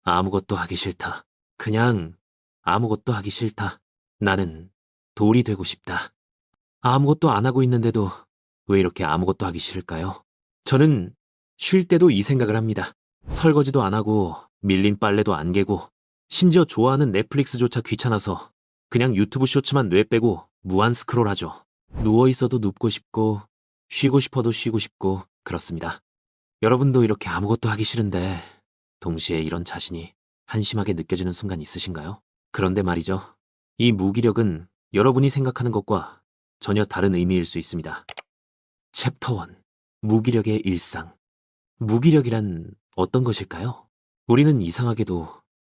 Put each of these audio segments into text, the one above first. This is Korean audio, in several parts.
아무것도 하기 싫다. 그냥 아무것도 하기 싫다. 나는 돌이 되고 싶다. 아무것도 안 하고 있는데도 왜 이렇게 아무것도 하기 싫을까요? 저는 쉴 때도 이 생각을 합니다. 설거지도 안 하고 밀린 빨래도 안 개고 심지어 좋아하는 넷플릭스조차 귀찮아서 그냥 유튜브 쇼츠만 뇌 빼고 무한 스크롤하죠. 누워있어도 눕고 싶고 쉬고 싶어도 쉬고 싶고 그렇습니다. 여러분도 이렇게 아무것도 하기 싫은데 동시에 이런 자신이 한심하게 느껴지는 순간 있으신가요? 그런데 말이죠. 이 무기력은 여러분이 생각하는 것과 전혀 다른 의미일 수 있습니다. 챕터 1. 무기력의 일상. 무기력이란 어떤 것일까요? 우리는 이상하게도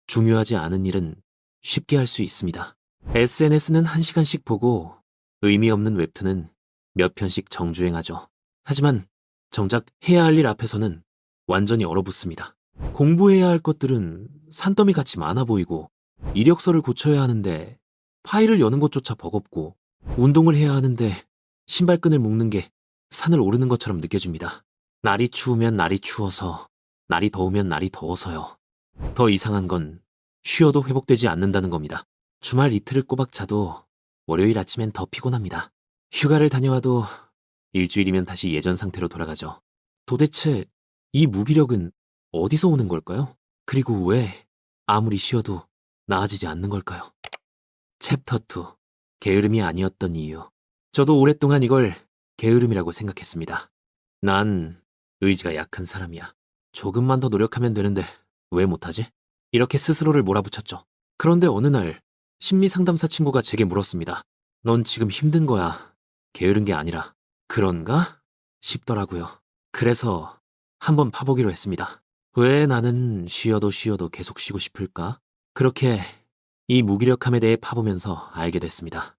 중요하지 않은 일은 쉽게 할 수 있습니다. SNS는 1시간씩 보고 의미 없는 웹툰은 몇 편씩 정주행하죠. 하지만 정작 해야 할 일 앞에서는 완전히 얼어붙습니다. 공부해야 할 것들은 산더미같이 많아 보이고 이력서를 고쳐야 하는데 파일을 여는 것조차 버겁고 운동을 해야 하는데 신발끈을 묶는 게 산을 오르는 것처럼 느껴집니다. 날이 추우면 날이 추워서, 날이 더우면 날이 더워서요. 더 이상한 건 쉬어도 회복되지 않는다는 겁니다. 주말 이틀을 꼬박 자도 월요일 아침엔 더 피곤합니다. 휴가를 다녀와도 일주일이면 다시 예전 상태로 돌아가죠. 도대체 이 무기력은 어디서 오는 걸까요? 그리고 왜 아무리 쉬어도 나아지지 않는 걸까요? 챕터 2. 게으름이 아니었던 이유. 저도 오랫동안 이걸 게으름이라고 생각했습니다. 난 의지가 약한 사람이야. 조금만 더 노력하면 되는데 왜 못하지? 이렇게 스스로를 몰아붙였죠. 그런데 어느 날 심리상담사 친구가 제게 물었습니다. 넌 지금 힘든 거야. 게으른 게 아니라. 그런가? 싶더라고요. 그래서 한번 파보기로 했습니다. 왜 나는 쉬어도 계속 쉬고 싶을까? 그렇게 이 무기력함에 대해 파보면서 알게 됐습니다.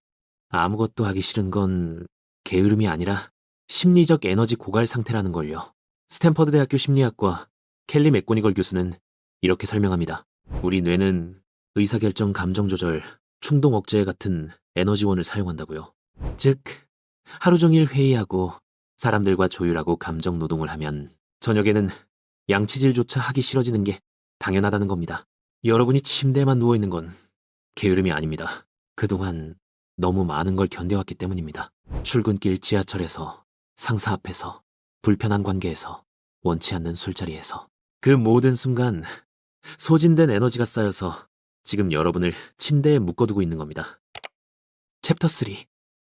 아무것도 하기 싫은 건 게으름이 아니라 심리적 에너지 고갈 상태라는 걸요. 스탠퍼드 대학교 심리학과 켈리 맥고니걸 교수는 이렇게 설명합니다. 우리 뇌는 의사결정, 감정조절, 충동 억제 같은 에너지원을 사용한다고요. 즉, 하루 종일 회의하고 사람들과 조율하고 감정 노동을 하면 저녁에는 양치질조차 하기 싫어지는 게 당연하다는 겁니다. 여러분이 침대에만 누워있는 건 게으름이 아닙니다. 그동안 너무 많은 걸 견뎌왔기 때문입니다. 출근길 지하철에서, 상사 앞에서, 불편한 관계에서, 원치 않는 술자리에서 그 모든 순간 소진된 에너지가 쌓여서 지금 여러분을 침대에 묶어두고 있는 겁니다. 챕터 3.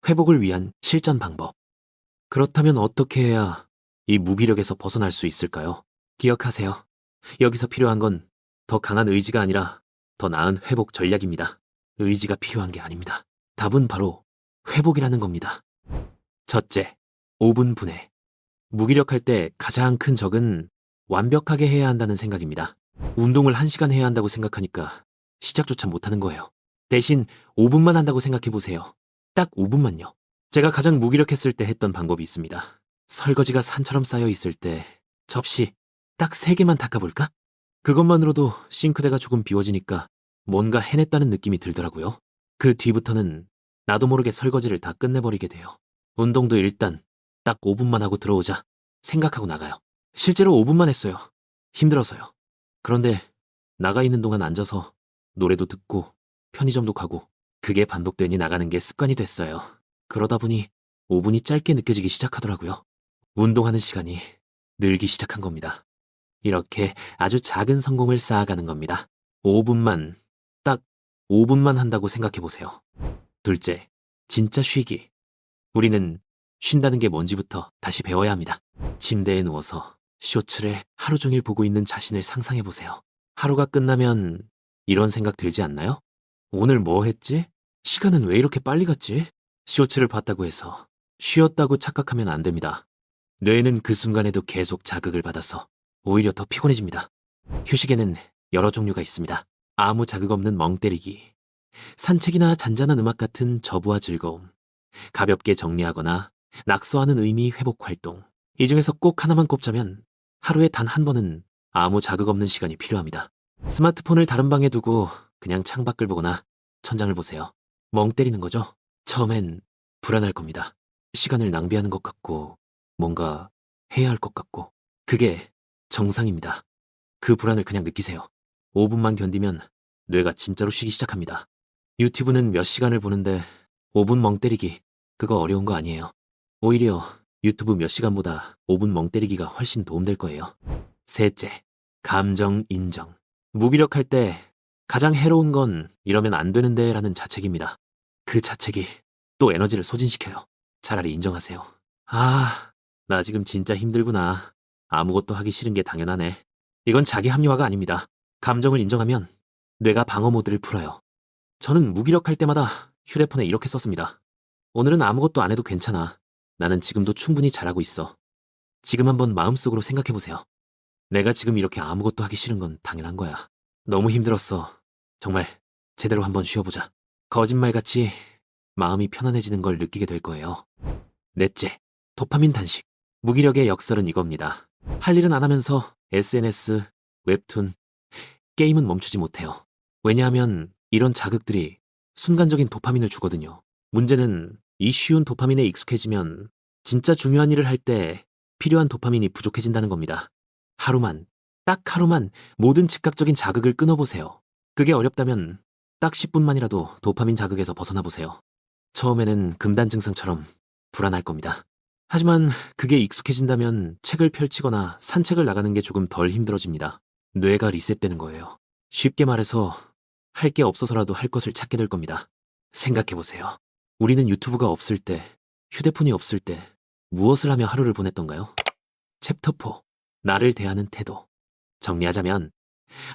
회복을 위한 실전 방법. 그렇다면 어떻게 해야 이 무기력에서 벗어날 수 있을까요? 기억하세요. 여기서 필요한 건 더 강한 의지가 아니라 더 나은 회복 전략입니다. 의지가 필요한 게 아닙니다. 답은 바로 회복이라는 겁니다. 첫째, 5분 분해. 무기력할 때 가장 큰 적은 완벽하게 해야 한다는 생각입니다. 운동을 1시간 해야 한다고 생각하니까 시작조차 못하는 거예요. 대신 5분만 한다고 생각해보세요. 딱 5분만요. 제가 가장 무기력했을 때 했던 방법이 있습니다. 설거지가 산처럼 쌓여 있을 때 접시 딱 3개만 닦아볼까? 그것만으로도 싱크대가 조금 비워지니까 뭔가 해냈다는 느낌이 들더라고요. 그 뒤부터는 나도 모르게 설거지를 다 끝내버리게 돼요. 운동도 일단 딱 5분만 하고 들어오자 생각하고 나가요. 실제로 5분만 했어요. 힘들어서요. 그런데 나가 있는 동안 앉아서 노래도 듣고 편의점도 가고 그게 반복되니 나가는 게 습관이 됐어요. 그러다 보니 5분이 짧게 느껴지기 시작하더라고요. 운동하는 시간이 늘기 시작한 겁니다. 이렇게 아주 작은 성공을 쌓아가는 겁니다. 5분만, 딱 5분만 한다고 생각해보세요. 둘째, 진짜 쉬기. 우리는 쉰다는 게 뭔지부터 다시 배워야 합니다. 침대에 누워서 쇼츠를 하루 종일 보고 있는 자신을 상상해보세요. 하루가 끝나면 이런 생각 들지 않나요? 오늘 뭐 했지? 시간은 왜 이렇게 빨리 갔지? 쇼츠를 봤다고 해서 쉬었다고 착각하면 안 됩니다. 뇌는 그 순간에도 계속 자극을 받아서 오히려 더 피곤해집니다. 휴식에는 여러 종류가 있습니다. 아무 자극 없는 멍 때리기, 산책이나 잔잔한 음악 같은 저부와 즐거움, 가볍게 정리하거나 낙서하는 의미 회복 활동. 이 중에서 꼭 하나만 꼽자면 하루에 단 한 번은 아무 자극 없는 시간이 필요합니다. 스마트폰을 다른 방에 두고 그냥 창밖을 보거나 천장을 보세요. 멍 때리는 거죠? 처음엔 불안할 겁니다. 시간을 낭비하는 것 같고 뭔가 해야 할 것 같고 그게 정상입니다. 그 불안을 그냥 느끼세요. 5분만 견디면 뇌가 진짜로 쉬기 시작합니다. 유튜브는 몇 시간을 보는데 5분 멍 때리기, 그거 어려운 거 아니에요. 오히려 유튜브 몇 시간보다 5분 멍 때리기가 훨씬 도움될 거예요. 셋째, 감정 인정. 무기력할 때 가장 해로운 건 이러면 안 되는데 라는 자책입니다. 그 자책이 또 에너지를 소진시켜요. 차라리 인정하세요. 아, 나 지금 진짜 힘들구나. 아무것도 하기 싫은 게 당연하네. 이건 자기 합리화가 아닙니다. 감정을 인정하면 뇌가 방어 모드를 풀어요. 저는 무기력할 때마다 휴대폰에 이렇게 썼습니다. 오늘은 아무것도 안 해도 괜찮아. 나는 지금도 충분히 잘하고 있어. 지금 한번 마음속으로 생각해보세요. 내가 지금 이렇게 아무것도 하기 싫은 건 당연한 거야. 너무 힘들었어. 정말 제대로 한번 쉬어보자. 거짓말같이 마음이 편안해지는 걸 느끼게 될 거예요. 넷째, 도파민 단식. 무기력의 역설은 이겁니다. 할 일은 안 하면서 SNS, 웹툰, 게임은 멈추지 못해요. 왜냐하면 이런 자극들이 순간적인 도파민을 주거든요. 문제는 이 쉬운 도파민에 익숙해지면 진짜 중요한 일을 할 때 필요한 도파민이 부족해진다는 겁니다. 하루만, 딱 하루만 모든 즉각적인 자극을 끊어보세요. 그게 어렵다면 딱 10분만이라도 도파민 자극에서 벗어나 보세요. 처음에는 금단 증상처럼 불안할 겁니다. 하지만 그게 익숙해진다면 책을 펼치거나 산책을 나가는 게 조금 덜 힘들어집니다. 뇌가 리셋되는 거예요. 쉽게 말해서 할 게 없어서라도 할 것을 찾게 될 겁니다. 생각해보세요. 우리는 유튜브가 없을 때, 휴대폰이 없을 때 무엇을 하며 하루를 보냈던가요? 챕터 4. 나를 대하는 태도. 정리하자면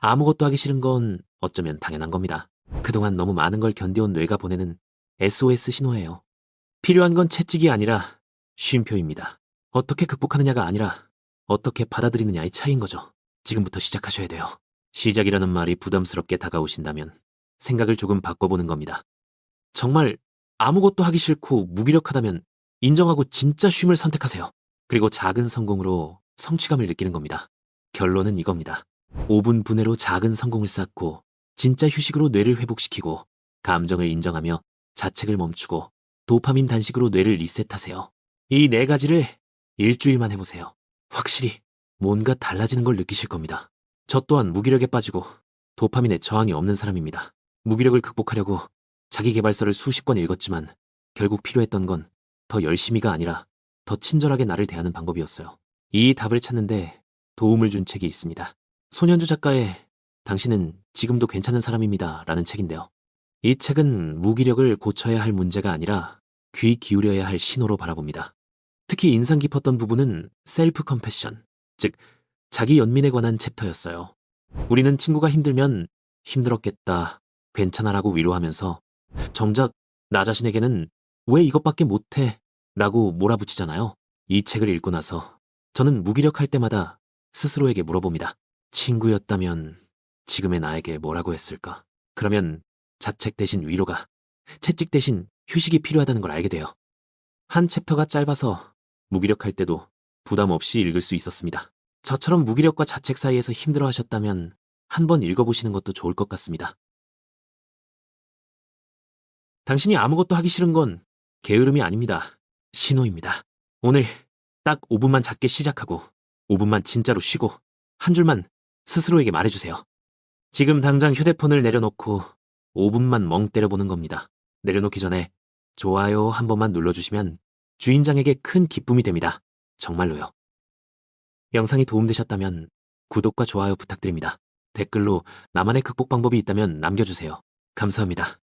아무것도 하기 싫은 건 어쩌면 당연한 겁니다. 그동안 너무 많은 걸 견뎌온 뇌가 보내는 SOS 신호예요. 필요한 건 채찍이 아니라 쉼표입니다. 어떻게 극복하느냐가 아니라 어떻게 받아들이느냐의 차이인 거죠. 지금부터 시작하셔야 돼요. 시작이라는 말이 부담스럽게 다가오신다면 생각을 조금 바꿔보는 겁니다. 정말 아무것도 하기 싫고 무기력하다면 인정하고 진짜 쉼을 선택하세요. 그리고 작은 성공으로 성취감을 느끼는 겁니다. 결론은 이겁니다. 5분 분해로 작은 성공을 쌓고 진짜 휴식으로 뇌를 회복시키고 감정을 인정하며 자책을 멈추고 도파민 단식으로 뇌를 리셋하세요. 이 네 가지를 일주일만 해보세요. 확실히 뭔가 달라지는 걸 느끼실 겁니다. 저 또한 무기력에 빠지고 도파민에 저항이 없는 사람입니다. 무기력을 극복하려고 자기계발서를 수십 권 읽었지만 결국 필요했던 건 더 열심히가 아니라 더 친절하게 나를 대하는 방법이었어요. 이 답을 찾는데 도움을 준 책이 있습니다. 손현주 작가의 당신은 지금도 괜찮은 사람입니다 라는 책인데요. 이 책은 무기력을 고쳐야 할 문제가 아니라 귀 기울여야 할 신호로 바라봅니다. 특히 인상 깊었던 부분은 셀프 컴패션, 즉 자기 연민에 관한 챕터였어요. 우리는 친구가 힘들면 힘들었겠다, 괜찮아라고 위로하면서 정작 나 자신에게는 왜 이것밖에 못해? 라고 몰아붙이잖아요. 이 책을 읽고 나서 저는 무기력할 때마다 스스로에게 물어봅니다. 친구였다면 지금의 나에게 뭐라고 했을까? 그러면 자책 대신 위로가, 채찍 대신 휴식이 필요하다는 걸 알게 돼요. 한 챕터가 짧아서 무기력할 때도 부담 없이 읽을 수 있었습니다. 저처럼 무기력과 자책 사이에서 힘들어하셨다면 한번 읽어보시는 것도 좋을 것 같습니다. 당신이 아무것도 하기 싫은 건 게으름이 아닙니다. 신호입니다. 오늘 딱 5분만 작게 시작하고 5분만 진짜로 쉬고 한 줄만 스스로에게 말해주세요. 지금 당장 휴대폰을 내려놓고 5분만 멍 때려보는 겁니다. 내려놓기 전에 좋아요 한 번만 눌러주시면 주인장에게 큰 기쁨이 됩니다. 정말로요. 영상이 도움되셨다면 구독과 좋아요 부탁드립니다. 댓글로 나만의 극복 방법이 있다면 남겨주세요. 감사합니다.